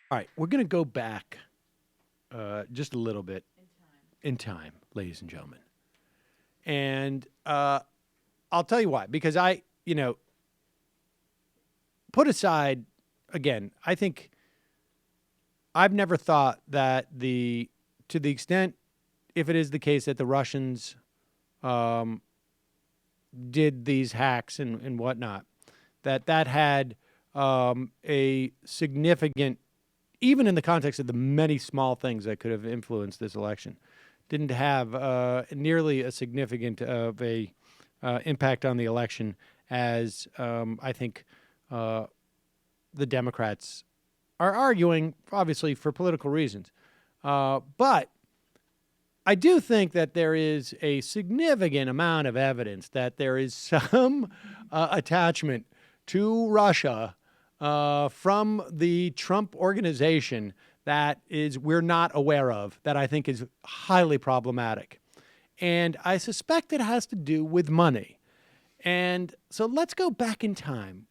All right, we're going to go back just a little bit in time, ladies and gentlemen. And I'll tell you why. Because put aside, again, I think I've never thought that to the extent, if it is the case that the Russians did these hacks and whatnot, that had a significant, even in the context of the many small things that could have influenced this election, didn't have nearly as significant of a impact on the election as I think the Democrats are arguing, obviously for political reasons. But I do think that there is a significant amount of evidence that there is some attachment to Russia from the Trump organization that we're not aware of, that I think is highly problematic. And I suspect it has to do with money. And so let's go back in time.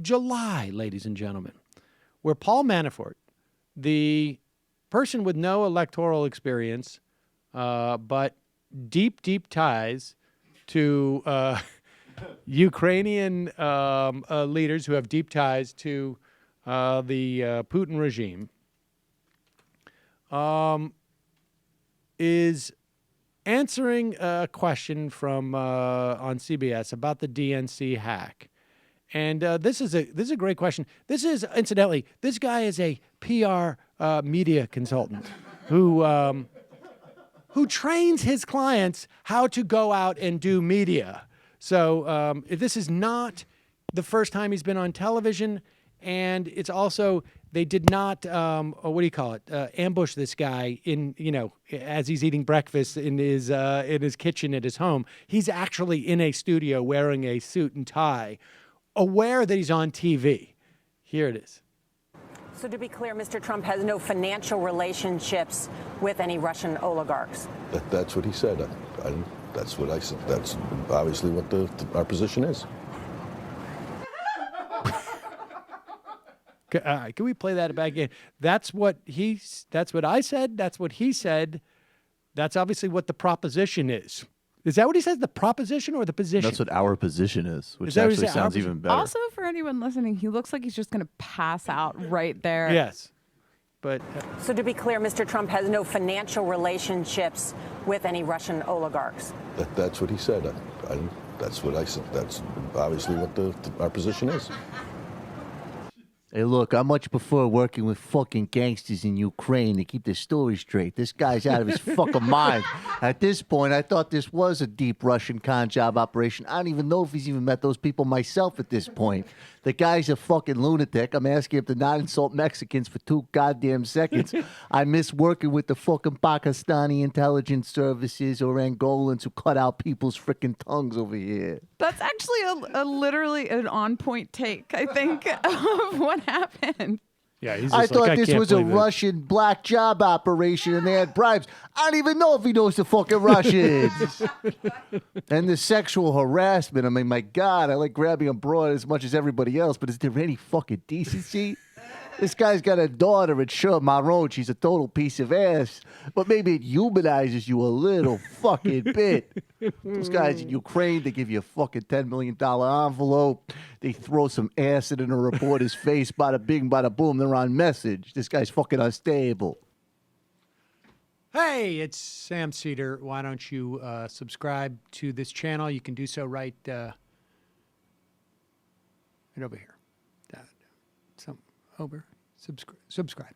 July, ladies and gentlemen, where Paul Manafort, the person with no electoral experience, but deep, deep ties to Ukrainian leaders who have deep ties to the Putin regime, is answering a question from on CBS about the DNC hack. And this is a great question. This is, incidentally, this guy is a PR media consultant who trains his clients how to go out and do media. So this is not the first time he's been on television, and it's also, they did not ambush this guy as he's eating breakfast in his kitchen at his home. He's actually in a studio wearing a suit and tie, aware that he's on TV. Here it is. So to be clear, Mr. Trump has no financial relationships with any Russian oligarchs. That's what he said. That's what I said. That's obviously what our position is. Can we play that back again? That's what I said. That's what he said. That's obviously what the proposition is. Is that what he says? The proposition or the position? That's what our position is, which actually sounds even better. Also, for anyone listening, he looks like he's just going to pass out right there. Yes. But so to be clear, Mr. Trump has no financial relationships with any Russian oligarchs. That's what he said. That's what I said. That's obviously what our position is. Hey, look, I much prefer working with fucking gangsters in Ukraine to keep the story straight. This guy's out of his fucking mind. At this point, I thought this was a deep Russian con job operation. I don't even know if he's even met those people myself at this point. The guy's a fucking lunatic. I'm asking him to not insult Mexicans for 2 goddamn seconds. I miss working with the fucking Pakistani intelligence services or Angolans who cut out people's freaking tongues over here. That's actually a literally an on-point take, I think, of what happened. yeah, he's I just thought like, this can't was a believe it. Russian black job operation and they had bribes. I don't even know if he knows the fucking Russians. And the sexual harassment. I mean, my God, I like grabbing a broad as much as everybody else, but is there any fucking decency? This guy's got a daughter, and sure, Marron, she's a total piece of ass, but maybe it humanizes you a little fucking bit. Those guys in Ukraine, they give you a fucking $10 million envelope. They throw some acid in a reporter's face, bada bing, bada boom, they're on message. This guy's fucking unstable. Hey, it's Sam Seder. Why don't you subscribe to this channel? You can do so right over here. Over. Subscribe.